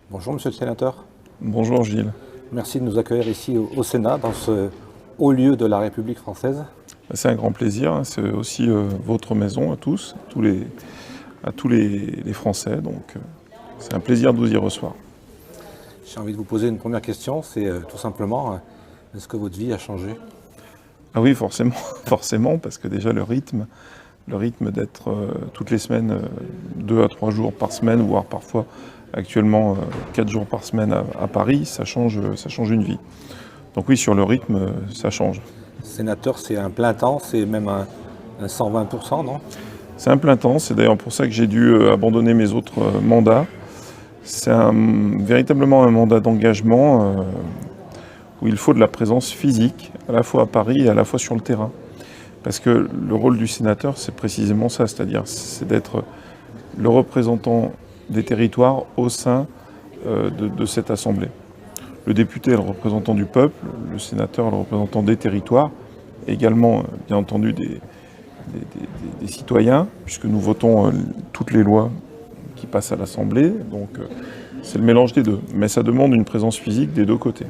Bonjour Monsieur le Sénateur, Bonjour Gilles. merci de nous accueillir ici au Sénat, dans ce haut lieu de la République française. C'est un grand plaisir, hein. C'est aussi votre maison à tous, à tous les Français, donc c'est un plaisir de vous y recevoir. J'ai envie de vous poser une première question, c'est tout simplement, est-ce que votre vie a changé? Ah oui, forcément, forcément, parce que déjà le rythme d'être toutes les semaines, 2 à 3 jours par semaine, voire parfois actuellement 4 jours par semaine à Paris, ça change une vie. Donc oui, sur le rythme, ça change. Sénateur, c'est un plein temps, c'est même un 120%, non? C'est un plein temps, c'est d'ailleurs pour ça que j'ai dû abandonner mes autres mandats. C'est véritablement un mandat d'engagement où il faut de la présence physique, à la fois à Paris et à la fois sur le terrain. Parce que le rôle du sénateur, c'est précisément ça, c'est-à-dire c'est d'être le représentant des territoires au sein de cette assemblée. Le député est le représentant du peuple, le sénateur est le représentant des territoires, et également, bien entendu, des citoyens, puisque nous votons toutes les lois qui passent à l'Assemblée. Donc c'est le mélange des deux. Mais ça demande une présence physique des deux côtés.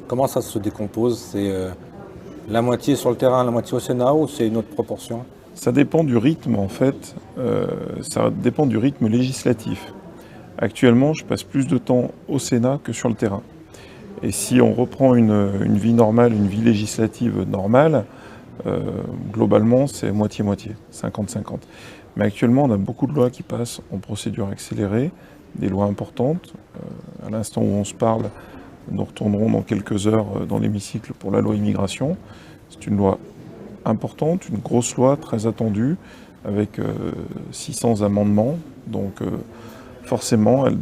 Comment ça se décompose? C'est la moitié sur le terrain, la moitié au Sénat, ou c'est une autre proportion? Ça dépend du rythme, en fait. Ça dépend du rythme législatif. Actuellement, je passe plus de temps au Sénat que sur le terrain. Et si on reprend une vie normale, une vie législative normale, globalement, c'est moitié-moitié, 50-50. Mais actuellement, on a beaucoup de lois qui passent en procédure accélérée, des lois importantes. À l'instant où on se parle, nous retournerons dans quelques heures dans l'hémicycle pour la loi immigration. C'est une loi importante, une grosse loi très attendue, avec 600 amendements. Donc forcément, elle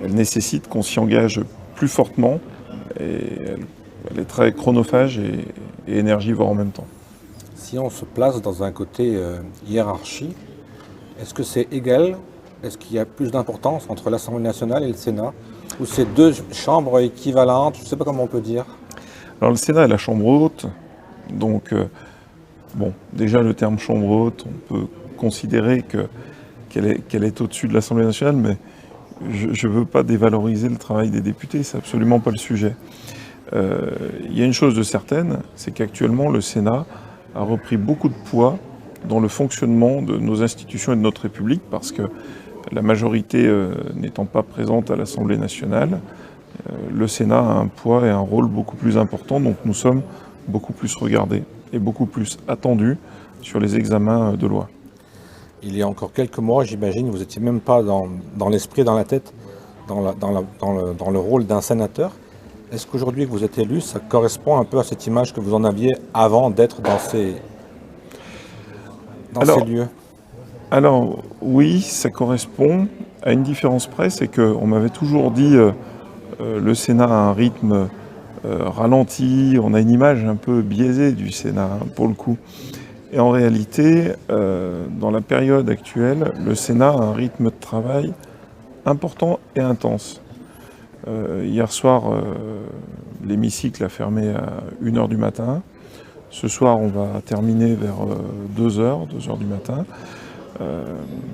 nécessite qu'on s'y engage plus fortement et elle est très chronophage et énergivore en même temps. Si on se place dans un côté hiérarchie, est-ce que c'est égal? Est-ce qu'il y a plus d'importance entre l'Assemblée nationale et le Sénat? Ou c'est deux chambres équivalentes? Je ne sais pas comment on peut dire. Alors le Sénat est la chambre haute, donc bon, déjà le terme chambre haute, on peut considérer qu'elle est au-dessus de l'Assemblée nationale, mais je ne veux pas dévaloriser le travail des députés, c'est absolument pas le sujet. Il y a une chose de certaine, c'est qu'actuellement le Sénat a repris beaucoup de poids dans le fonctionnement de nos institutions et de notre République, parce que la majorité n'étant pas présente à l'Assemblée nationale, le Sénat a un poids et un rôle beaucoup plus important, donc nous sommes beaucoup plus regardés et beaucoup plus attendus sur les examens de loi. Il y a encore quelques mois, j'imagine, vous n'étiez même pas dans l'esprit, dans la tête, dans le rôle d'un sénateur. Est-ce qu'aujourd'hui que vous êtes élu, ça correspond un peu à cette image que vous en aviez avant d'être dans ces lieux? Alors oui, ça correspond à une différence près, c'est qu'on m'avait toujours dit le Sénat a un rythme ralenti, on a une image un peu biaisée du Sénat pour le coup. Et en réalité, dans la période actuelle, le Sénat a un rythme de travail important et intense. Hier soir, l'hémicycle a fermé à 1h du matin. Ce soir, on va terminer vers 2h du matin.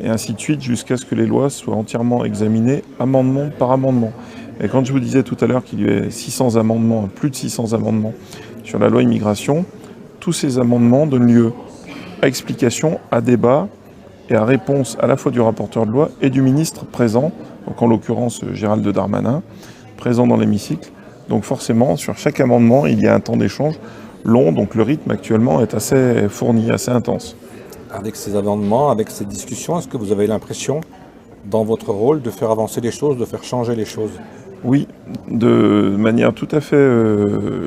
Et ainsi de suite, jusqu'à ce que les lois soient entièrement examinées, amendement par amendement. Et quand je vous disais tout à l'heure qu'il y avait 600 amendements, plus de 600 amendements sur la loi immigration, tous ces amendements donnent lieu à explication, à débat et à réponse à la fois du rapporteur de loi et du ministre présent, donc en l'occurrence Gérald Darmanin, présent dans l'hémicycle. Donc forcément, sur chaque amendement, il y a un temps d'échange long, donc le rythme actuellement est assez fourni, assez intense. Avec ces amendements, avec ces discussions, est-ce que vous avez l'impression, dans votre rôle, de faire avancer les choses, de faire changer les choses? Oui, de manière tout à fait,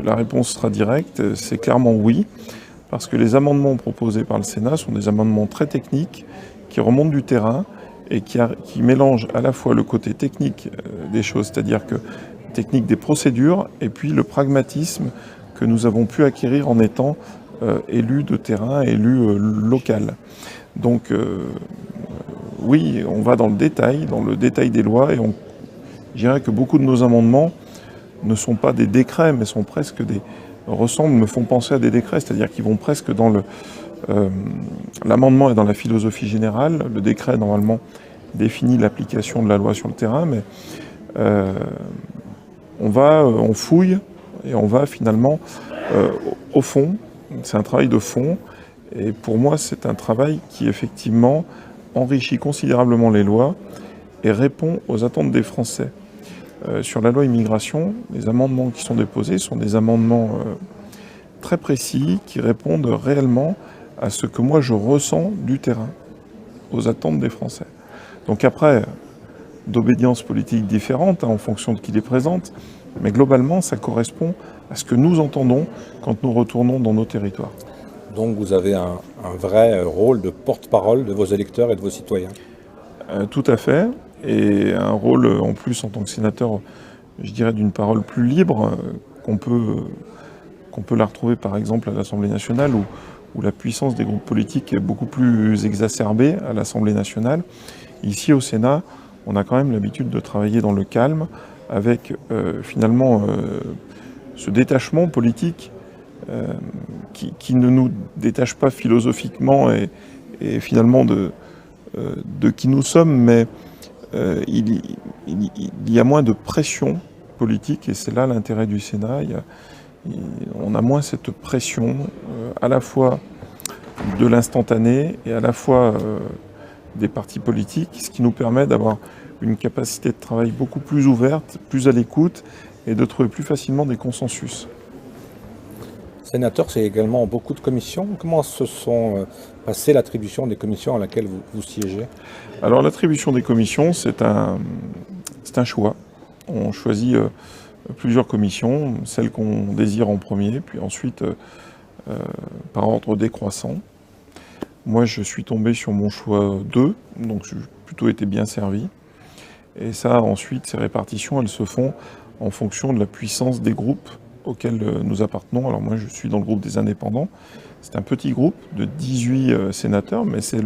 la réponse sera directe, c'est clairement oui, parce que les amendements proposés par le Sénat sont des amendements très techniques, qui remontent du terrain et qui mélangent à la fois le côté technique des choses, c'est-à-dire que technique des procédures, et puis le pragmatisme que nous avons pu acquérir en étant élus de terrain, élus local. Donc oui, on va dans le détail des lois, et je dirais que beaucoup de nos amendements ne sont pas des décrets, mais sont presque me font penser à des décrets, c'est-à-dire qu'ils vont presque dans l'amendement est dans la philosophie générale, le décret normalement définit l'application de la loi sur le terrain, mais on fouille et on va finalement au fond. C'est un travail de fond et pour moi c'est un travail qui effectivement enrichit considérablement les lois et répond aux attentes des Français. Sur la loi immigration, les amendements qui sont déposés sont des amendements très précis qui répondent réellement à ce que moi je ressens du terrain, aux attentes des Français. Donc après, d'obédiences politiques différentes en fonction de qui les présente, mais globalement ça correspond à ce que nous entendons quand nous retournons dans nos territoires. Donc vous avez un vrai rôle de porte-parole de vos électeurs et de vos citoyens. Tout à fait, et un rôle en plus en tant que sénateur, je dirais d'une parole plus libre, qu'on peut la retrouver par exemple à l'Assemblée nationale, où la puissance des groupes politiques est beaucoup plus exacerbée à l'Assemblée nationale. Ici au Sénat, on a quand même l'habitude de travailler dans le calme, avec finalement ce détachement politique qui ne nous détache pas philosophiquement et finalement de qui nous sommes, mais il y a moins de pression politique et c'est là l'intérêt du Sénat. On a moins cette pression à la fois de l'instantané et à la fois des partis politiques, ce qui nous permet d'avoir une capacité de travail beaucoup plus ouverte, plus à l'écoute et de trouver plus facilement des consensus. Sénateur, c'est également beaucoup de commissions. Comment se sont passées l'attribution des commissions à laquelle vous siégez? Alors l'attribution des commissions, c'est un choix. On choisit plusieurs commissions, celles qu'on désire en premier, puis ensuite par ordre décroissant. Moi, je suis tombé sur mon choix 2, donc j'ai plutôt été bien servi. Et ça, ensuite, ces répartitions, elles se font en fonction de la puissance des groupes auxquels nous appartenons. Alors moi, je suis dans le groupe des indépendants. C'est un petit groupe de 18 sénateurs, mais c'est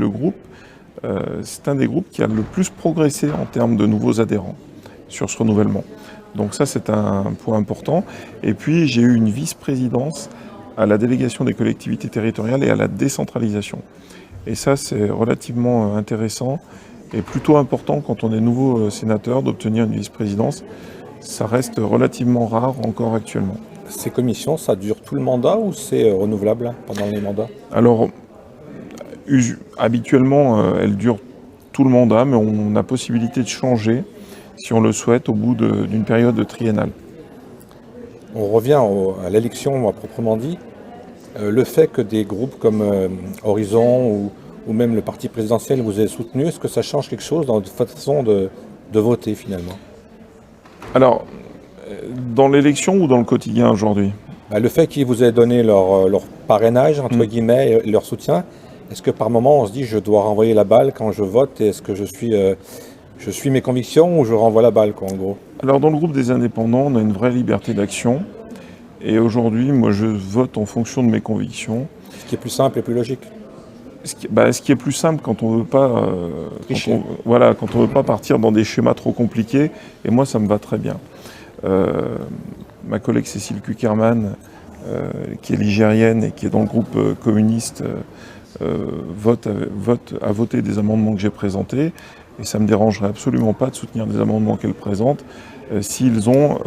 c'est un des groupes qui a le plus progressé en termes de nouveaux adhérents sur ce renouvellement. Donc ça, c'est un point important. Et puis, j'ai eu une vice-présidence à la délégation des collectivités territoriales et à la décentralisation. Et ça, c'est relativement intéressant et plutôt important quand on est nouveau sénateur d'obtenir une vice-présidence. Ça reste relativement rare encore actuellement. Ces commissions, ça dure tout le mandat ou c'est renouvelable pendant les mandats? Alors, habituellement, elles durent tout le mandat, mais on a possibilité de changer, si on le souhaite, au bout d'une période triennale. On revient à l'élection à proprement dit. Le fait que des groupes comme Horizon ou même le parti présidentiel vous aient soutenu, est-ce que ça change quelque chose dans votre façon de voter finalement? Alors, dans l'élection ou dans le quotidien aujourd'hui? Le fait qu'ils vous aient donné leur parrainage, entre guillemets, et leur soutien, est-ce que par moment on se dit je dois renvoyer la balle quand je vote? Est-ce que je suis mes convictions ou je renvoie la balle, quoi, en gros? Alors dans le groupe des indépendants, on a une vraie liberté d'action. Et aujourd'hui, moi je vote en fonction de mes convictions. Ce qui est plus simple et plus logique. Ce qui est plus simple quand on veut pas quand on veut pas partir dans des schémas trop compliqués. Et moi, ça me va très bien. Ma collègue Cécile Kuckerman, qui est ligérienne et qui est dans le groupe communiste, a voté des amendements que j'ai présentés. Et ça ne me dérangerait absolument pas de soutenir des amendements qu'elle présente s'ils ont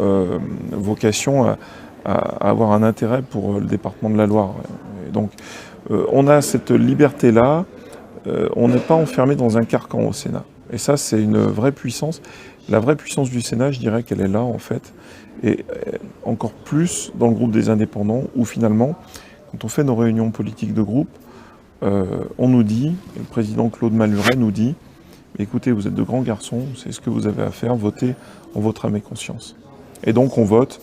vocation à avoir un intérêt pour le département de la Loire. Et donc, on a cette liberté-là, on n'est pas enfermé dans un carcan au Sénat. Et ça, c'est une vraie puissance. La vraie puissance du Sénat, je dirais qu'elle est là, en fait, et encore plus dans le groupe des indépendants, où finalement, quand on fait nos réunions politiques de groupe, on nous dit, et le président Claude Maluret nous dit, écoutez, vous êtes de grands garçons, c'est ce que vous avez à faire, votez en votre âme et conscience. Et donc on vote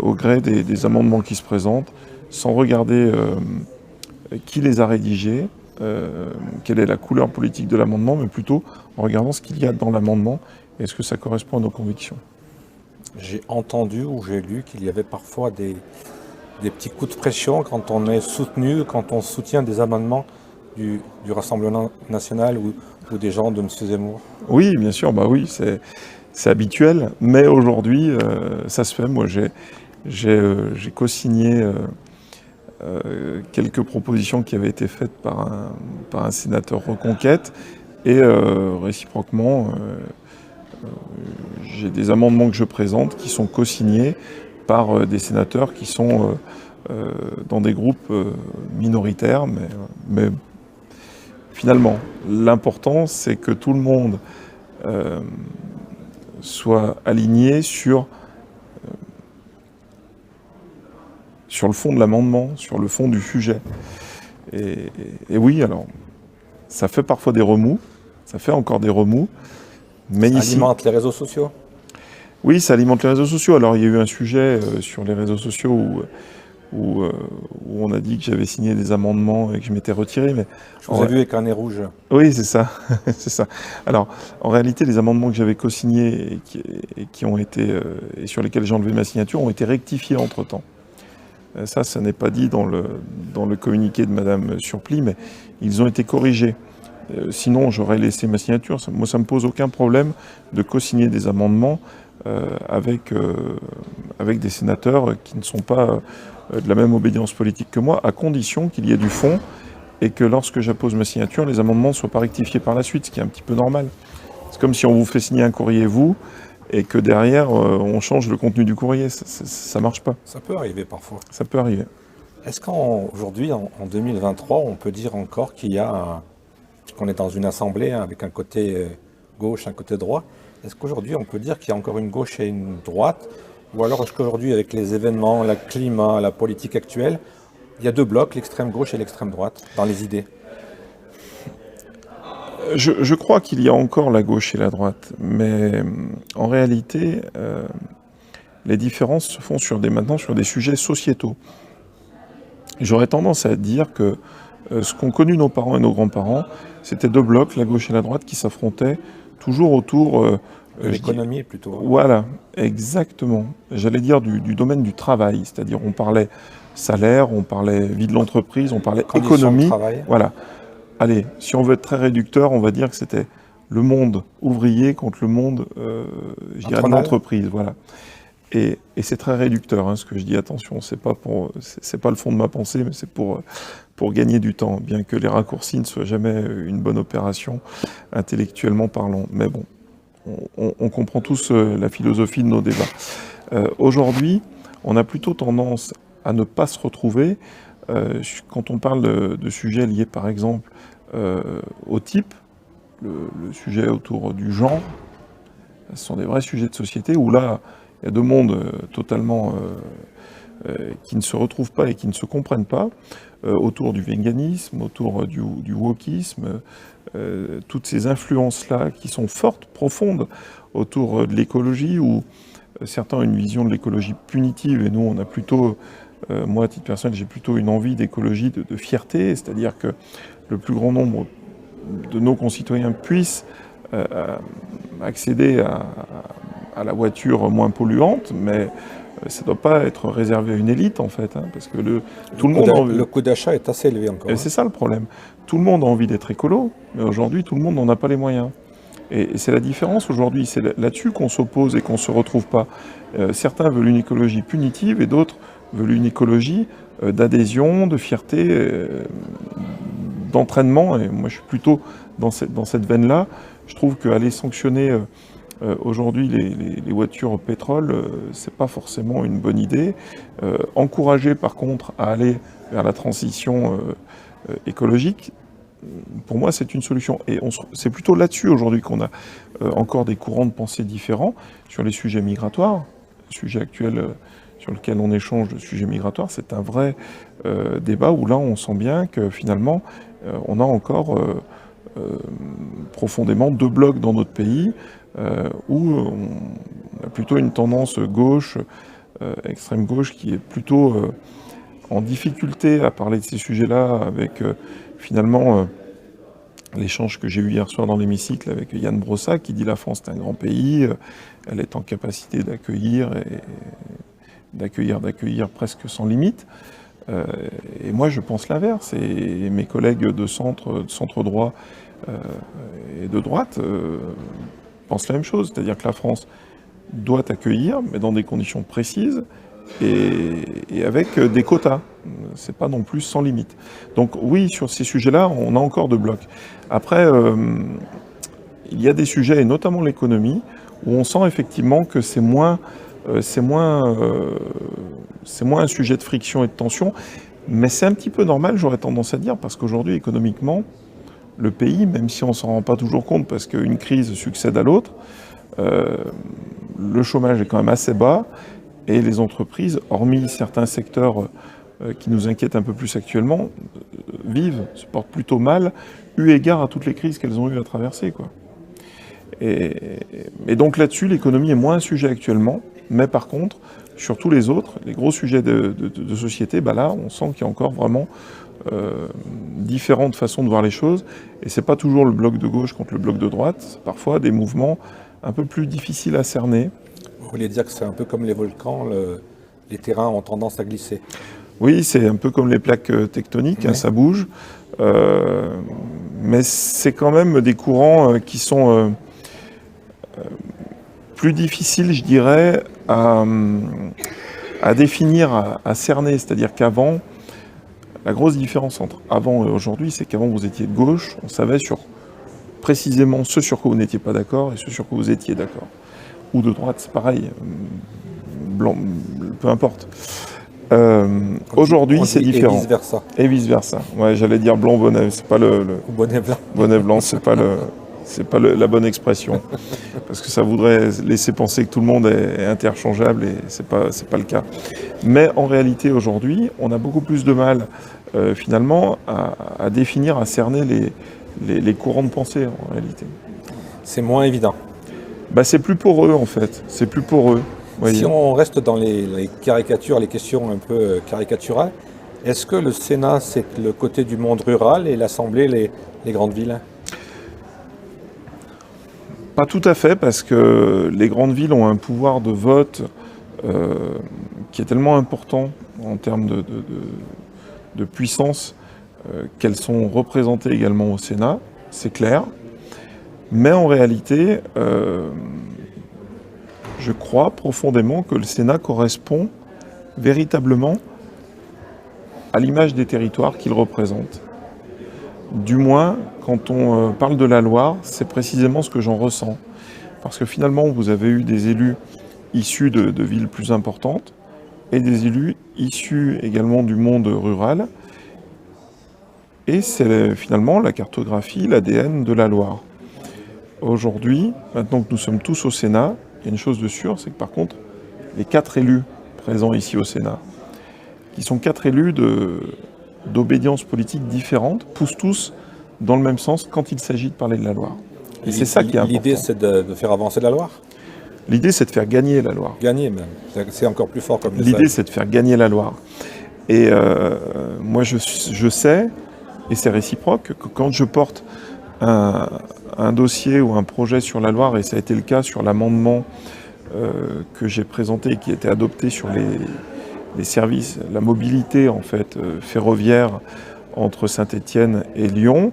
au gré des amendements qui se présentent, sans regarder qui les a rédigés, quelle est la couleur politique de l'amendement, mais plutôt en regardant ce qu'il y a dans l'amendement et est-ce que ça correspond à nos convictions. J'ai entendu ou j'ai lu qu'il y avait parfois des petits coups de pression quand on est soutenu, quand on soutient des amendements du Rassemblement national ou des gens de M. Zemmour. Oui, bien sûr, bah oui, c'est habituel, mais aujourd'hui, ça se fait. Moi, j'ai co-signé quelques propositions qui avaient été faites par un sénateur Reconquête, Et réciproquement, j'ai des amendements que je présente qui sont co-signés par des sénateurs qui sont dans des groupes minoritaires, mais finalement, l'important, c'est que tout le monde soit aligné sur le fond de l'amendement, sur le fond du sujet. Et oui, alors, ça fait parfois des remous, ça fait encore des remous, mais Ça ici... alimente les réseaux sociaux? Oui, ça alimente les réseaux sociaux. Alors, il y a eu un sujet sur les réseaux sociaux où on a dit que j'avais signé des amendements et que je m'étais retiré, mais... Je vous ai vu avec un nez rouge. Oui, c'est ça, c'est ça. Alors, en réalité, les amendements que j'avais co-signés et qui ont été, et sur lesquels j'ai enlevé ma signature ont été rectifiés entre-temps. Ça n'est pas dit dans le communiqué de Madame Surplis, mais ils ont été corrigés. Sinon, j'aurais laissé ma signature. Moi, ça ne me pose aucun problème de co-signer des amendements avec des sénateurs qui ne sont pas de la même obédience politique que moi, à condition qu'il y ait du fond et que lorsque j'appose ma signature, les amendements ne soient pas rectifiés par la suite, ce qui est un petit peu normal. C'est comme si on vous fait signer un courrier, vous, et que derrière, on change le contenu du courrier. Ça marche pas. Ça peut arriver parfois. Ça peut arriver. Est-ce qu'aujourd'hui, en 2023, on peut dire encore qu'on est dans une assemblée avec un côté gauche, un côté droit? Est-ce qu'aujourd'hui, on peut dire qu'il y a encore une gauche et une droite? Ou alors est-ce qu'aujourd'hui, avec les événements, le climat, la politique actuelle, il y a deux blocs, l'extrême gauche et l'extrême droite, dans les idées? Je crois qu'il y a encore la gauche et la droite, mais en réalité, les différences se font maintenant sur des sujets sociétaux. J'aurais tendance à dire que ce qu'ont connu nos parents et nos grands-parents, c'était deux blocs, la gauche et la droite, qui s'affrontaient toujours autour... l'économie plutôt. Voilà, exactement. J'allais dire du domaine du travail, c'est-à-dire on parlait salaire, on parlait vie de l'entreprise, on parlait Conditions économie. de travail. Voilà. Allez, si on veut être très réducteur, on va dire que c'était le monde ouvrier contre le monde, je dirais, de l'entreprise. Voilà. Et c'est très réducteur, hein, ce que je dis. Attention, c'est pas le fond de ma pensée, mais c'est pour gagner du temps, bien que les raccourcis ne soient jamais une bonne opération intellectuellement parlant. Mais bon, on comprend tous la philosophie de nos débats. Aujourd'hui, on a plutôt tendance à ne pas se retrouver quand on parle de sujets liés, par exemple, au type, le sujet autour du genre. Ce sont des vrais sujets de société où là, il y a deux mondes totalement qui ne se retrouvent pas et qui ne se comprennent pas, autour du véganisme, autour du wokisme, toutes ces influences-là qui sont fortes, profondes, autour de l'écologie, où certains ont une vision de l'écologie punitive, et nous, on a plutôt, moi, à titre personnel, j'ai plutôt une envie d'écologie de fierté, c'est-à-dire que le plus grand nombre de nos concitoyens puissent accéder à la voiture moins polluante, mais ça ne doit pas être réservé à une élite, en fait, hein, parce que tout le monde... Le coût d'achat est assez élevé encore. Et c'est ça le problème. Tout le monde a envie d'être écolo, mais aujourd'hui, tout le monde n'en a pas les moyens. Et c'est la différence aujourd'hui, c'est là-dessus qu'on s'oppose et qu'on ne se retrouve pas. Certains veulent une écologie punitive et d'autres veulent une écologie d'adhésion, de fierté, d'entraînement. Et moi, je suis plutôt dans cette veine-là. Je trouve qu'aller sanctionner aujourd'hui les voitures au pétrole, c'est pas forcément une bonne idée. Encourager, par contre, à aller vers la transition écologique, pour moi, c'est une solution. Et c'est plutôt là-dessus aujourd'hui qu'on a encore des courants de pensée différents sur les sujets migratoires. Le sujet actuel sur lequel on échange, le sujet migratoire, c'est un vrai débat où là, on sent bien que finalement, on a encore profondément deux blocs dans notre pays où on a plutôt une tendance gauche, extrême gauche, qui est plutôt en difficulté à parler de ces sujets-là avec... Finalement, l'échange que j'ai eu hier soir dans l'hémicycle avec Yann Brossa, qui dit la France est un grand pays, elle est en capacité d'accueillir presque sans limite. Et moi, je pense l'inverse. Et mes collègues de centre droit et de droite pensent la même chose. C'est-à-dire que la France doit accueillir, mais dans des conditions précises, et avec des quotas. C'est pas non plus sans limite. Donc oui, sur ces sujets-là, on a encore de blocs. Après, il y a des sujets, et notamment l'économie, où on sent effectivement que c'est moins un sujet de friction et de tension, mais c'est un petit peu normal, j'aurais tendance à dire, parce qu'aujourd'hui, économiquement, le pays, même si on ne s'en rend pas toujours compte, parce qu'une crise succède à l'autre, le chômage est quand même assez bas, et les entreprises, hormis certains secteurs qui nous inquiètent un peu plus actuellement, se portent plutôt mal, eu égard à toutes les crises qu'elles ont eu à traverser, quoi. Et donc là-dessus, l'économie est moins un sujet actuellement, mais par contre, sur tous les autres, les gros sujets de société, là, on sent qu'il y a encore vraiment différentes façons de voir les choses, et c'est pas toujours le bloc de gauche contre le bloc de droite, c'est parfois des mouvements un peu plus difficiles à cerner. Vous voulez dire que c'est un peu comme les volcans, les terrains ont tendance à glisser? Oui, c'est un peu comme les plaques tectoniques, ça bouge, mais c'est quand même des courants qui sont plus difficiles, je dirais, à définir, à cerner. C'est-à-dire qu'avant, la grosse différence entre avant et aujourd'hui, c'est qu'avant vous étiez de gauche, on savait précisément ce sur quoi vous n'étiez pas d'accord et ce sur quoi vous étiez d'accord. Ou de droite, c'est pareil, blanc, peu importe. Aujourd'hui, c'est différent. Et vice-versa. Et vice-versa. Ouais, j'allais dire blanc-bonnet, c'est pas le bonnet blanc. Bonnet blanc, c'est pas la bonne expression. Parce que ça voudrait laisser penser que tout le monde est interchangeable et c'est pas le cas. Mais en réalité, aujourd'hui, on a beaucoup plus de mal, finalement, à définir, à cerner les courants de pensée, en réalité. C'est moins évident. C'est plus poreux, en fait. C'est plus poreux. Voyez. Si on reste dans les caricatures, les questions un peu caricaturales, est-ce que le Sénat, c'est le côté du monde rural et l'Assemblée, les grandes villes? Pas tout à fait, parce que les grandes villes ont un pouvoir de vote qui est tellement important en termes de puissance qu'elles sont représentées également au Sénat, c'est clair. Mais en réalité, je crois profondément que le Sénat correspond véritablement à l'image des territoires qu'il représente. Du moins, quand on parle de la Loire, c'est précisément ce que j'en ressens. Parce que finalement, vous avez eu des élus issus de villes plus importantes et des élus issus également du monde rural. Et c'est finalement la cartographie, l'ADN de la Loire. Aujourd'hui, maintenant que nous sommes tous au Sénat, il y a une chose de sûre, c'est que par contre, les 4 élus présents ici au Sénat, qui sont 4 élus d'obédience politique différentes, poussent tous dans le même sens quand il s'agit de parler de la Loire. Et c'est ça qui est important. L'idée, c'est de faire avancer la Loire? L'idée, c'est de faire gagner la Loire. Gagner même, c'est encore plus fort comme message. L'idée, c'est de faire gagner la Loire. Et moi, je sais, et c'est réciproque, que quand je porte un dossier ou un projet sur la Loire, et ça a été le cas sur l'amendement que j'ai présenté et qui a été adopté sur les services, la mobilité en fait ferroviaire entre Saint-Étienne et Lyon,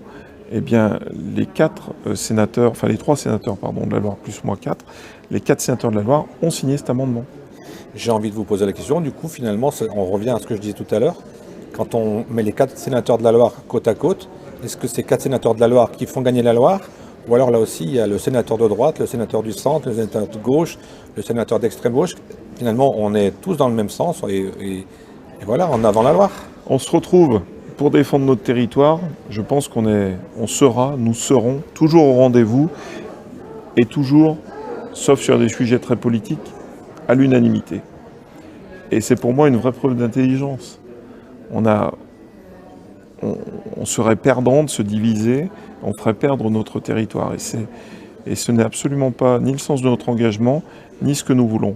eh bien les 3 sénateurs de la Loire plus moi 4, les 4 sénateurs de la Loire ont signé cet amendement. J'ai envie de vous poser la question, du coup finalement on revient à ce que je disais tout à l'heure, quand on met les 4 sénateurs de la Loire côte à côte, est-ce que c'est 4 sénateurs de la Loire qui font gagner la Loire? Ou alors là aussi, il y a le sénateur de droite, le sénateur du centre, le sénateur de gauche, le sénateur d'extrême gauche. Finalement, on est tous dans le même sens et voilà, en avant la Loire. On se retrouve pour défendre notre territoire. Je pense nous serons toujours au rendez-vous et toujours, sauf sur des sujets très politiques, à l'unanimité. Et c'est pour moi une vraie preuve d'intelligence. On serait perdant de se diviser, on ferait perdre notre territoire. Et ce n'est absolument pas ni le sens de notre engagement, ni ce que nous voulons.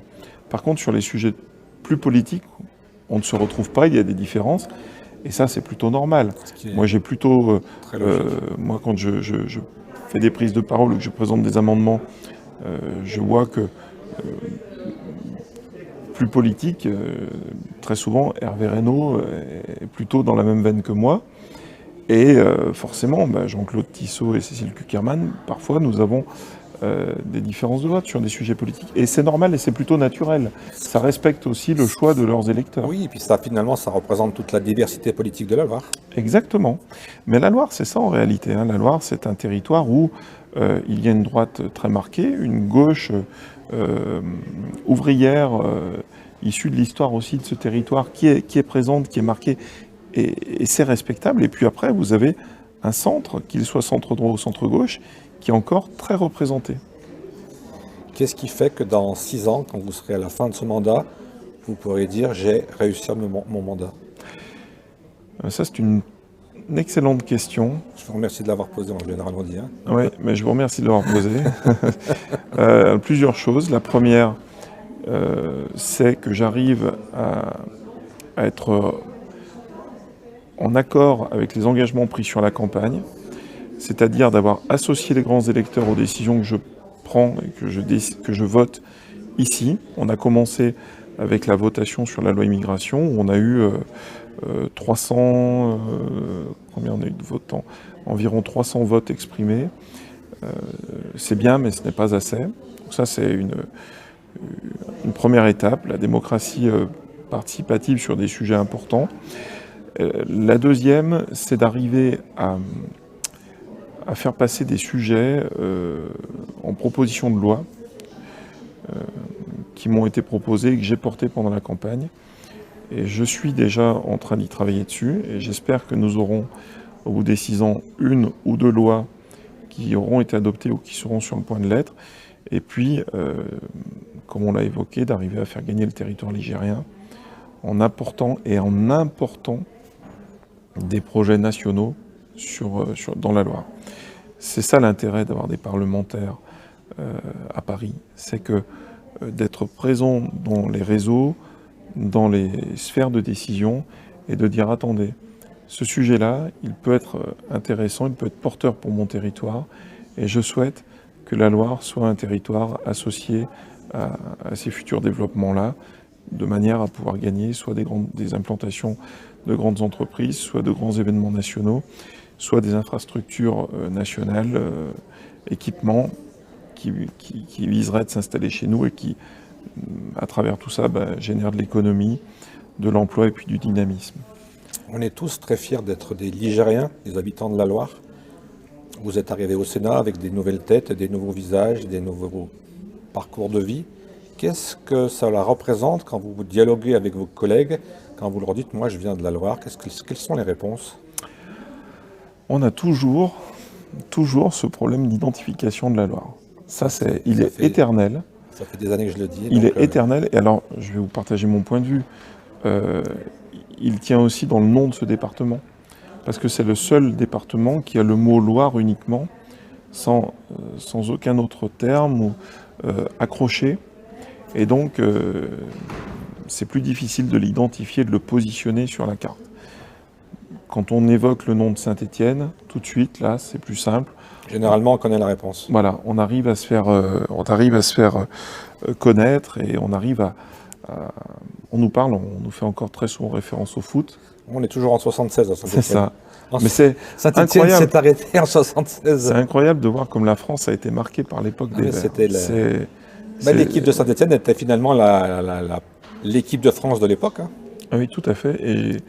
Par contre, sur les sujets plus politiques, on ne se retrouve pas, il y a des différences, et ça, c'est plutôt normal. Moi, j'ai plutôt... moi, quand je fais des prises de parole ou que je présente des amendements, je vois que... plus politique, très souvent, Hervé Reynaud est plutôt dans la même veine que moi. Et forcément, Jean-Claude Tissot et Cécile Cukierman, parfois, nous avons des différences de vote sur des sujets politiques. Et c'est normal et c'est plutôt naturel. Ça respecte aussi le choix de leurs électeurs. Oui, et puis ça, finalement, ça représente toute la diversité politique de la Loire. Exactement. Mais la Loire, c'est ça en réalité. Hein. La Loire, c'est un territoire où il y a une droite très marquée, une gauche ouvrière, issue de l'histoire aussi de ce territoire, qui est présente, qui est marquée, et c'est respectable. Et puis après, vous avez un centre, qu'il soit centre droit ou centre gauche, qui est encore très représenté. Qu'est-ce qui fait que dans 6 ans, quand vous serez à la fin de ce mandat, vous pourrez dire j'ai réussi mon mandat? Ça, c'est une excellente question. Je vous remercie de l'avoir posée, en général, on dit. Hein. Oui, mais je vous remercie de l'avoir posé. Plusieurs choses. La première, c'est que j'arrive à être en accord avec les engagements pris sur la campagne, c'est-à-dire d'avoir associé les grands électeurs aux décisions que je prends et que je vote ici. On a commencé avec la votation sur la loi immigration, où on a eu 300, combien on a eu de votants? Environ 300 votes exprimés. C'est bien, mais ce n'est pas assez. Donc ça, c'est une première étape, la démocratie participative sur des sujets importants. La deuxième, c'est d'arriver à faire passer des sujets en proposition de loi qui m'ont été proposés et que j'ai portés pendant la campagne. Et je suis déjà en train d'y travailler dessus et j'espère que nous aurons, au bout des 6 ans, 1 ou 2 lois qui auront été adoptées ou qui seront sur le point de l'être. Et puis, comme on l'a évoqué, d'arriver à faire gagner le territoire ligérien en apportant et en important des projets nationaux dans la Loire. C'est ça l'intérêt d'avoir des parlementaires à Paris, c'est que d'être présent dans les réseaux, dans les sphères de décision et de dire attendez, ce sujet-là, il peut être intéressant, il peut être porteur pour mon territoire et je souhaite que la Loire soit un territoire associé à ces futurs développements-là, de manière à pouvoir gagner soit des implantations de grandes entreprises, soit de grands événements nationaux, soit des infrastructures nationales, équipements qui viseraient à s'installer chez nous et qui, à travers tout ça, génèrent de l'économie, de l'emploi et puis du dynamisme. On est tous très fiers d'être des Ligériens, des habitants de la Loire. Vous êtes arrivés au Sénat avec des nouvelles têtes, des nouveaux visages, des nouveaux parcours de vie. Qu'est-ce que ça représente quand vous dialoguez avec vos collègues, quand vous leur dites « moi je viens de la Loire », quelles sont les réponses? On a toujours ce problème d'identification de la Loire. Ça, il est éternel. Ça fait des années que je le dis. Il est éternel. Et alors, je vais vous partager mon point de vue. Il tient aussi dans le nom de ce département. Parce que c'est le seul département qui a le mot Loire uniquement, sans aucun autre terme accroché. Et donc, c'est plus difficile de l'identifier, de le positionner sur la carte. Quand on évoque le nom de Saint-Étienne, tout de suite, là, c'est plus simple. Généralement, on connaît la réponse. Voilà, on arrive à se faire connaître et on arrive on nous parle, on nous fait encore très souvent référence au foot. On est toujours en 76 à Saint-Étienne. C'est ça. Mais c'est Saint-Étienne s'est arrêté en 76. C'est incroyable de voir comme la France a été marquée par l'époque des Verts. L'équipe de Saint-Étienne était finalement l'équipe de France de l'époque. Hein. Ah oui, tout à fait.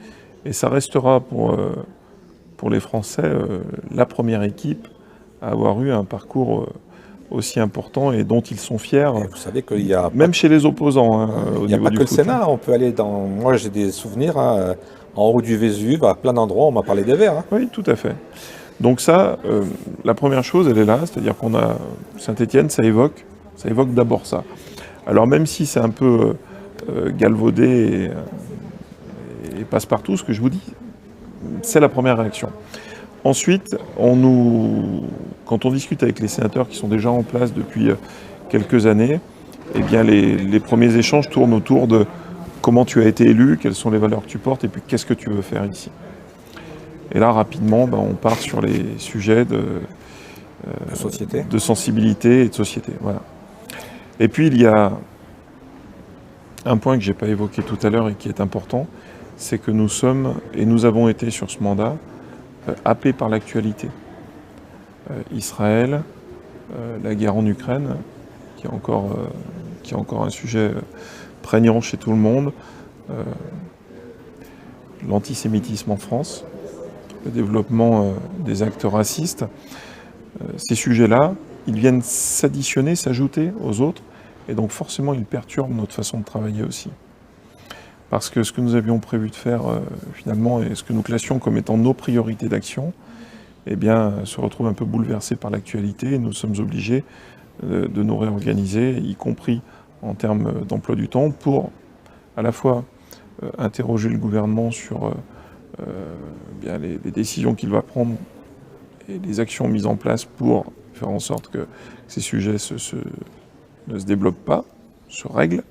Et ça restera pour les Français la première équipe à avoir eu un parcours aussi important et dont ils sont fiers. Et vous savez qu'il y a même chez les opposants au niveau du foot. Il n'y a pas que le Sénat, on peut aller dans... Moi j'ai des souvenirs en haut du Vésuve, à plein d'endroits, on m'a parlé des Verts. Hein. Oui, tout à fait. Donc ça, la première chose, elle est là, c'est-à-dire qu'on a Saint-Étienne, ça évoque d'abord ça. Alors même si c'est un peu galvaudé et passe-partout, ce que je vous dis, c'est la première réaction. Ensuite, quand on discute avec les sénateurs qui sont déjà en place depuis quelques années, eh bien les premiers échanges tournent autour de comment tu as été élu, quelles sont les valeurs que tu portes et puis qu'est-ce que tu veux faire ici. Et là, rapidement, on part sur les sujets de sensibilité et de société. Voilà. Et puis, il y a un point que je n'ai pas évoqué tout à l'heure et qui est important, c'est que nous sommes, et nous avons été sur ce mandat, happés par l'actualité. Israël, la guerre en Ukraine, qui est encore un sujet prégnant chez tout le monde, l'antisémitisme en France, le développement des actes racistes. Ces sujets-là, ils viennent s'additionner, s'ajouter aux autres, et donc forcément ils perturbent notre façon de travailler aussi. Parce que ce que nous avions prévu de faire finalement, et ce que nous classions comme étant nos priorités d'action, eh bien, se retrouve un peu bouleversé par l'actualité, et nous sommes obligés de nous réorganiser, y compris en termes d'emploi du temps, pour à la fois interroger le gouvernement sur bien les décisions qu'il va prendre et les actions mises en place pour faire en sorte que ces sujets ne se développent pas, se règlent.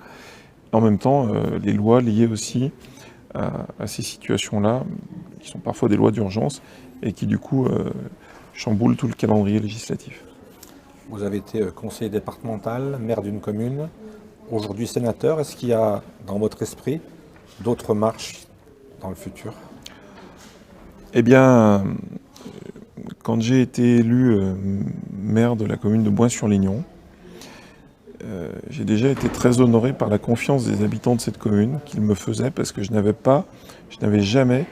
En même temps, les lois liées aussi à ces situations-là, qui sont parfois des lois d'urgence et qui du coup chamboulent tout le calendrier législatif. Vous avez été conseiller départemental, maire d'une commune, aujourd'hui sénateur. Est-ce qu'il y a dans votre esprit d'autres marches dans le futur? Eh bien, quand j'ai été élu maire de la commune de Boins-sur-Lignon, j'ai déjà été très honoré par la confiance des habitants de cette commune qu'ils me faisaient, parce que je n'avais jamais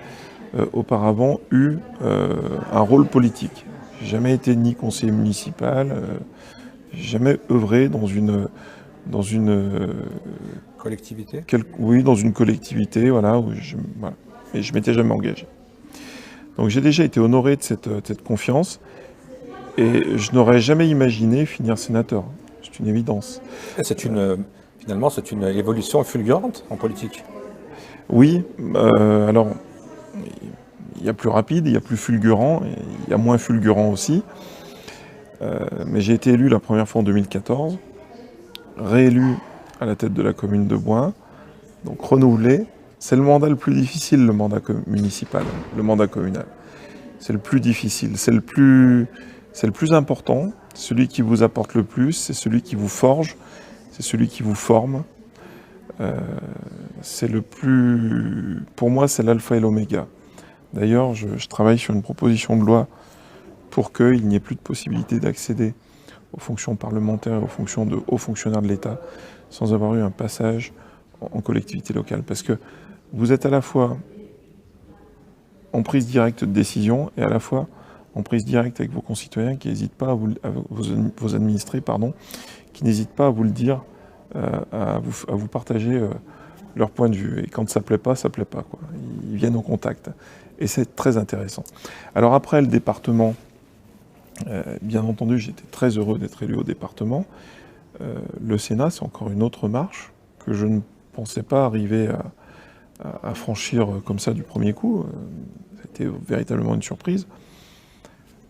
auparavant eu un rôle politique. J'ai jamais été ni conseiller municipal, j'ai jamais œuvré dans une collectivité. Oui, dans une collectivité, voilà, voilà. Et je m'étais jamais engagé. Donc j'ai déjà été honoré de cette confiance, et je n'aurais jamais imaginé finir sénateur. C'est une évidence. Finalement, c'est une évolution fulgurante en politique. Oui, alors, il y a plus rapide, il y a plus fulgurant, et il y a moins fulgurant aussi. Mais j'ai été élu la première fois en 2014, réélu à la tête de la commune de Boins, donc renouvelé. C'est le mandat le plus difficile, le mandat municipal, le mandat communal. C'est le plus difficile, c'est le plus important, celui qui vous apporte le plus, c'est celui qui vous forge, c'est celui qui vous forme. Pour moi, c'est l'alpha et l'oméga. D'ailleurs, je travaille sur une proposition de loi pour qu'il n'y ait plus de possibilité d'accéder aux fonctions parlementaires et aux fonctions de hauts fonctionnaires de l'État sans avoir eu un passage en collectivité locale. Parce que vous êtes à la fois en prise directe de décision et à la fois en prise directe avec vos concitoyens qui n'hésitent pas vos administrés, pardon, qui n'hésitent pas à vous le dire, à vous partager leur point de vue. Et quand ça plaît pas, quoi. Ils viennent au contact. Et c'est très intéressant. Alors après, le département, bien entendu, j'étais très heureux d'être élu au département. Le Sénat, c'est encore une autre marche que je ne pensais pas arriver à franchir comme ça du premier coup. C'était véritablement une surprise.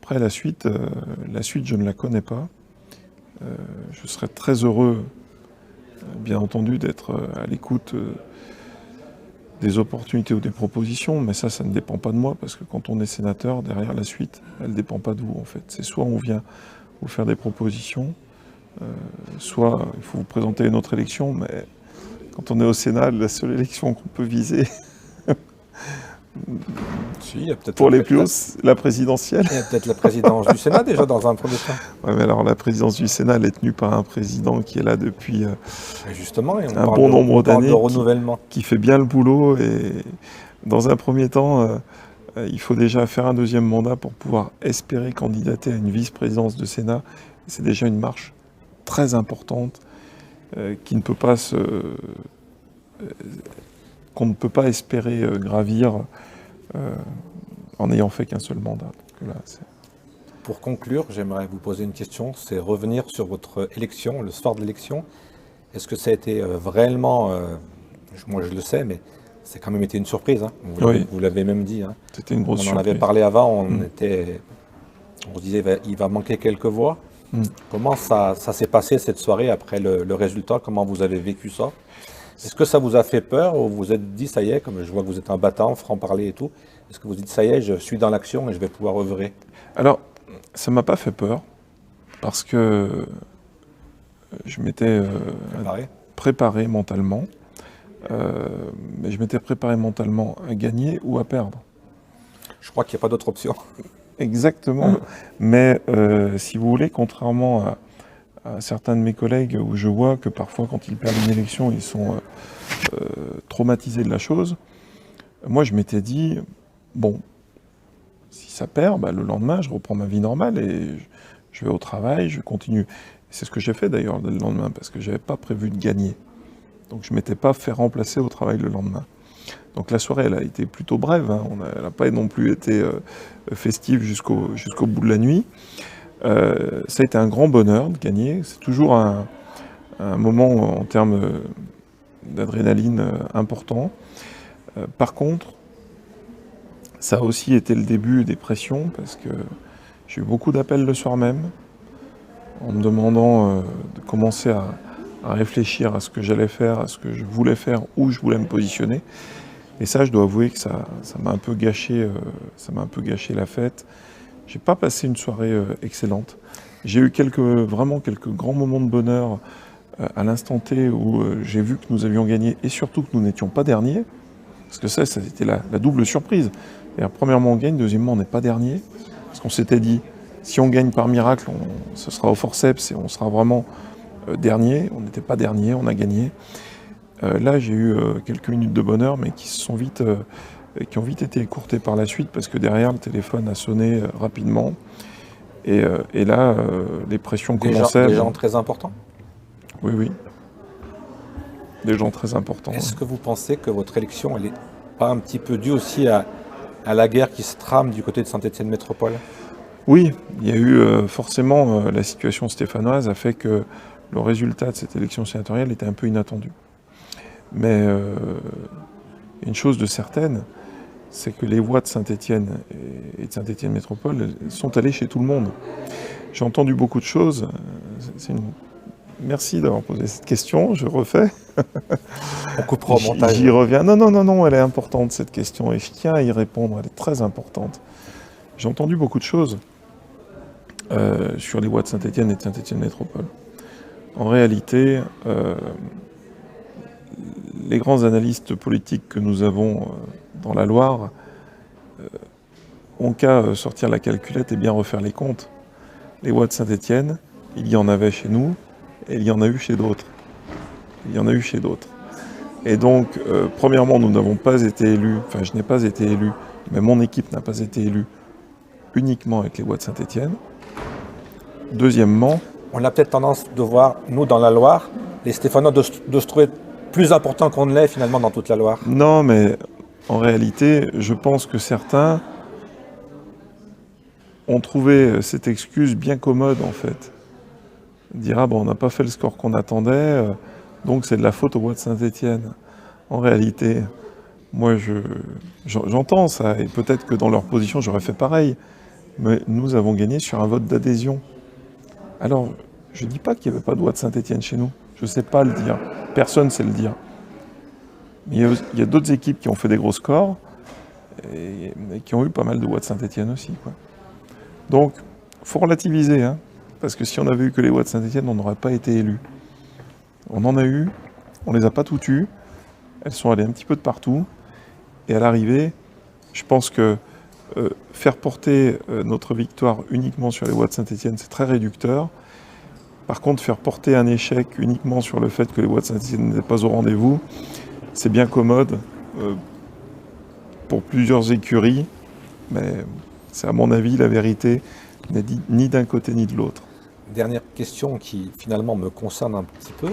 Après, la suite, je ne la connais pas. Je serais très heureux, bien entendu, d'être à l'écoute des opportunités ou des propositions, mais ça ne dépend pas de moi, parce que quand on est sénateur, derrière la suite, elle ne dépend pas de vous, en fait. C'est soit on vient vous faire des propositions, soit il faut vous présenter à une autre élection, mais quand on est au Sénat, la seule élection qu'on peut viser, Si, il y a peut-être pour les plus hauts, la présidentielle. Il y a peut-être la présidence du Sénat déjà dans un premier temps. Ouais, mais alors la présidence du Sénat, elle est tenue par un président qui est là depuis Justement, et un bon nombre d'années, renouvellement. qui fait bien le boulot. Et dans un premier temps, il faut déjà faire un deuxième mandat pour pouvoir espérer candidater à une vice-présidence de Sénat. C'est déjà une marche très importante qu'on ne peut pas espérer gravir en n'ayant fait qu'un seul mandat. Donc là, pour conclure, j'aimerais vous poser une question, c'est revenir sur votre élection, le soir de l'élection. Est-ce que ça a été réellement, moi je le sais, mais c'est quand même été une surprise, hein. Vous l'avez même dit. Hein. C'était une grosse surprise. On en avait parlé avant, on se disait il va manquer quelques voix. Comment ça s'est passé cette soirée après le résultat? Comment vous avez vécu ça? Est-ce que ça vous a fait peur ou vous vous êtes dit, ça y est, comme je vois que vous êtes un battant, franc-parler et tout, est-ce que vous dites, ça y est, je suis dans l'action et je vais pouvoir œuvrer? Alors, ça ne m'a pas fait peur, parce que je m'étais préparé mentalement, mais je m'étais préparé mentalement à gagner ou à perdre. Je crois qu'il n'y a pas d'autre option. Exactement. Mais si vous voulez, contrairement à certains de mes collègues où je vois que parfois quand ils perdent une élection, ils sont traumatisés de la chose, moi je m'étais dit, bon, si ça perd, bah, le lendemain je reprends ma vie normale et je vais au travail, je continue. C'est ce que j'ai fait d'ailleurs le lendemain, parce que je n'avais pas prévu de gagner. Donc je ne m'étais pas fait remplacer au travail le lendemain. Donc la soirée, elle a été plutôt brève, hein. Elle n'a pas non plus été festive jusqu'au bout de la nuit. Ça a été un grand bonheur de gagner. C'est toujours un moment en termes d'adrénaline important. Par contre, ça a aussi été le début des pressions, parce que j'ai eu beaucoup d'appels le soir même, en me demandant de commencer à réfléchir à ce que j'allais faire, à ce que je voulais faire, où je voulais me positionner. Et ça, je dois avouer que ça m'a un peu gâché, la fête. J'ai pas passé une soirée excellente. J'ai eu vraiment quelques grands moments de bonheur à l'instant T où j'ai vu que nous avions gagné et surtout que nous n'étions pas derniers. Parce que ça a été la double surprise. Et premièrement, on gagne, deuxièmement, on n'est pas dernier. Parce qu'on s'était dit, si on gagne par miracle, ce sera au forceps et on sera vraiment dernier. On n'était pas dernier, on a gagné. Là, j'ai eu quelques minutes de bonheur, mais qui ont vite été écourtées par la suite, parce que derrière, le téléphone a sonné rapidement. Et là, les pressions commençaient. Des gens très importants? Oui, oui. Des gens très importants. Est-ce que vous pensez que votre élection, elle n'est pas un petit peu due aussi à la guerre qui se trame du côté de Saint-Étienne Métropole? Oui, il y a eu forcément la situation stéphanoise a fait que le résultat de cette élection sénatoriale était un peu inattendu. Mais une chose de certaine, c'est que les voix de Saint-Étienne et de Saint-Étienne Métropole sont allées chez tout le monde. J'ai entendu beaucoup de choses. Merci d'avoir posé cette question, je refais. On coupera au montage. J'y reviens. Non, elle est importante cette question et je tiens à y répondre, elle est très importante. J'ai entendu beaucoup de choses sur les voix de Saint-Étienne et de Saint-Étienne Métropole. En réalité, les grands analystes politiques que nous avons dans la Loire ont qu'à sortir la calculette et bien refaire les comptes. Les voix de Saint-Étienne, il y en avait chez nous et il y en a eu chez d'autres. Et donc, premièrement, nous n'avons pas été élus, enfin je n'ai pas été élu, mais mon équipe n'a pas été élue uniquement avec les voix de Saint-Étienne. Deuxièmement... On a peut-être tendance de voir, nous dans la Loire, les Stéphanois de se trouver plus importants qu'on ne l'est finalement dans toute la Loire. Non, mais en réalité, je pense que certains ont trouvé cette excuse bien commode en fait. Dire ah bon, on n'a pas fait le score qu'on attendait, donc c'est de la faute aux voix de Saint-Étienne. En réalité, moi j'entends ça et peut-être que dans leur position j'aurais fait pareil, mais nous avons gagné sur un vote d'adhésion. Alors, je ne dis pas qu'il n'y avait pas de voix de Saint-Étienne chez nous, je ne sais pas le dire, personne ne sait le dire. Mais il y a d'autres équipes qui ont fait des gros scores et qui ont eu pas mal de voix de Saint-Étienne aussi, quoi. Donc, il faut relativiser, hein, parce que si on avait eu que les voix de Saint-Étienne, on n'aurait pas été élus. On en a eu, on ne les a pas toutes eues, elles sont allées un petit peu de partout, et à l'arrivée, je pense que faire porter notre victoire uniquement sur les voix de Saint-Étienne, c'est très réducteur. Par contre, faire porter un échec uniquement sur le fait que les voix de Saint-Étienne n'étaient pas au rendez-vous, c'est bien commode pour plusieurs écuries, mais c'est à mon avis la vérité n'est ni d'un côté ni de l'autre. Dernière question qui finalement me concerne un petit peu.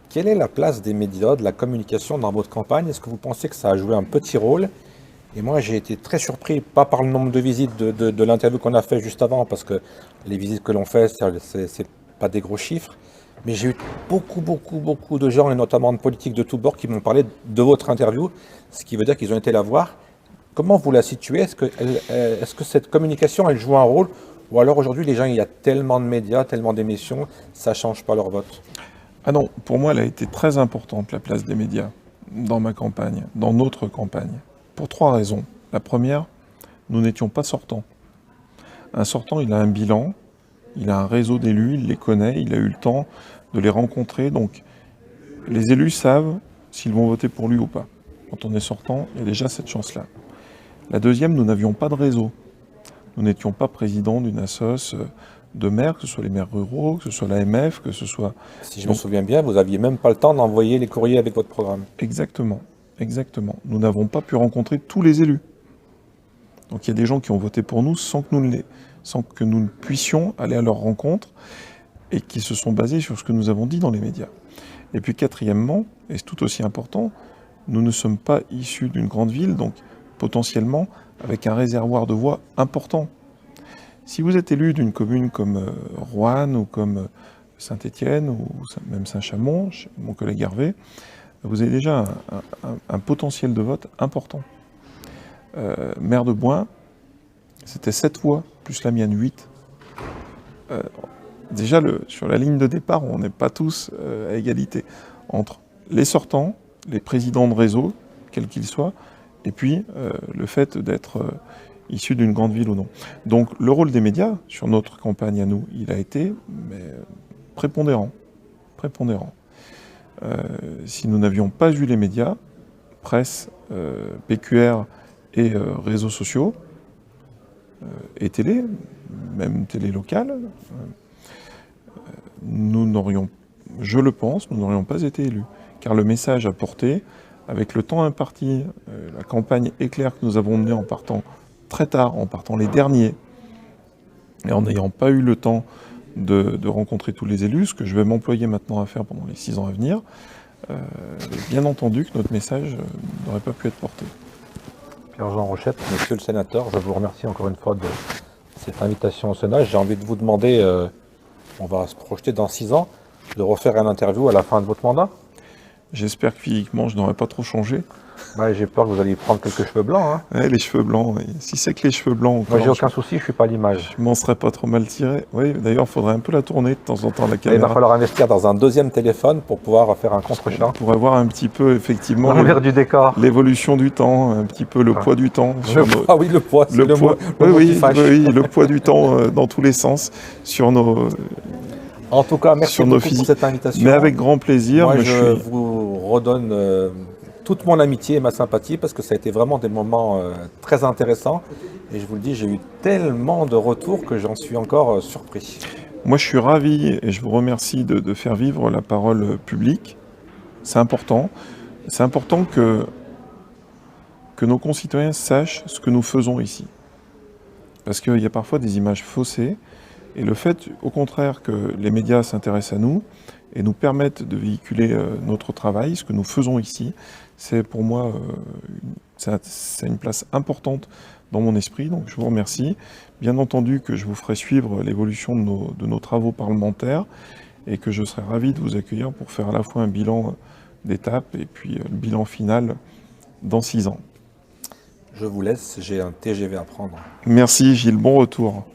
Quelle est la place des médias, de la communication dans votre campagne? Est-ce que vous pensez que ça a joué un petit rôle? Et moi, j'ai été très surpris, pas par le nombre de visites de l'interview qu'on a fait juste avant, parce que les visites que l'on fait, c'est pas des gros chiffres, mais j'ai eu beaucoup de gens, et notamment de politiques de tous bords, qui m'ont parlé de votre interview, ce qui veut dire qu'ils ont été la voir. Comment vous la situez? Est-ce que cette communication, elle joue un rôle? Ou alors aujourd'hui, les gens, il y a tellement de médias, tellement d'émissions, ça ne change pas leur vote? Ah non, pour moi, elle a été très importante, la place des médias, dans ma campagne, dans notre campagne. Pour 3 raisons. La première, nous n'étions pas sortants. Un sortant, il a un bilan, il a un réseau d'élus, il les connaît, il a eu le temps de les rencontrer. Donc, les élus savent s'ils vont voter pour lui ou pas. Quand on est sortant, il y a déjà cette chance-là. La deuxième, nous n'avions pas de réseau. Nous n'étions pas président d'une assoce de maires, que ce soit les maires ruraux, que ce soit l'AMF, que ce soit... Si je me souviens bien, vous n'aviez même pas le temps d'envoyer les courriers avec votre programme. Exactement, exactement. Nous n'avons pas pu rencontrer tous les élus. Donc il y a des gens qui ont voté pour nous sans que nous ne puissions aller à leur rencontre et qui se sont basés sur ce que nous avons dit dans les médias. Et puis quatrièmement, et c'est tout aussi important, nous ne sommes pas issus d'une grande ville, donc potentiellement avec un réservoir de voix important. Si vous êtes élu d'une commune comme Roanne ou comme Saint-Étienne ou même Saint-Chamond, mon collègue Hervé, vous avez déjà un potentiel de vote important. Maire de Bouin, c'était 7 voix, plus la mienne 8. Déjà, sur la ligne de départ, on n'est pas tous à égalité entre les sortants, les présidents de réseau, quels qu'ils soient, et puis le fait d'être issu d'une grande ville ou non. Donc le rôle des médias, sur notre campagne à nous, il a été prépondérant. Si nous n'avions pas eu les médias, presse, PQR et réseaux sociaux, et télé, même télé locale, nous n'aurions, je le pense, nous n'aurions pas été élus. Car le message à porter, avec le temps imparti, la campagne éclair que nous avons menée en partant très tard, en partant les derniers, et en n'ayant pas eu le temps de rencontrer tous les élus, ce que je vais m'employer maintenant à faire pendant les 6 ans à venir, bien entendu que notre message n'aurait pas pu être porté. Pierre-Jean Rochette, monsieur le sénateur, je vous remercie encore une fois de cette invitation au Sénat. J'ai envie de vous demander, on va se projeter dans 6 ans, de refaire une interview à la fin de votre mandat. J'espère que physiquement, je n'aurai pas trop changé. Ouais, j'ai peur que vous alliez prendre quelques cheveux blancs. Hein. Ouais, les cheveux blancs, oui. Si c'est que les cheveux blancs... Moi, j'ai aucun souci, je suis pas à l'image. Je m'en serais pas trop mal tiré. Oui, d'ailleurs, il faudrait un peu la tourner de temps en temps, la caméra. Il va falloir investir dans un deuxième téléphone pour pouvoir faire un contre-champ. Pour avoir un petit peu, effectivement, l'envers du décor. L'évolution du temps, un petit peu le poids du temps. Ah oui, le poids, c'est le poids. mot Oui, qui fâche. oui, le poids du temps dans tous les sens sur nos... En tout cas, merci beaucoup pour cette invitation. Mais avec grand plaisir. Moi, je vous redonne toute mon amitié et ma sympathie parce que ça a été vraiment des moments très intéressants. Et je vous le dis, j'ai eu tellement de retours que j'en suis encore surpris. Moi, je suis ravi et je vous remercie de faire vivre la parole publique. C'est important. C'est important que nos concitoyens sachent ce que nous faisons ici. Parce qu'il y a parfois des images faussées. Et le fait, au contraire, que les médias s'intéressent à nous et nous permettent de véhiculer notre travail, ce que nous faisons ici, c'est pour moi c'est une place importante dans mon esprit. Donc je vous remercie. Bien entendu que je vous ferai suivre l'évolution de nos travaux parlementaires et que je serai ravi de vous accueillir pour faire à la fois un bilan d'étape et puis le bilan final dans 6 ans. Je vous laisse, j'ai un TGV à prendre. Merci Gilles, bon retour.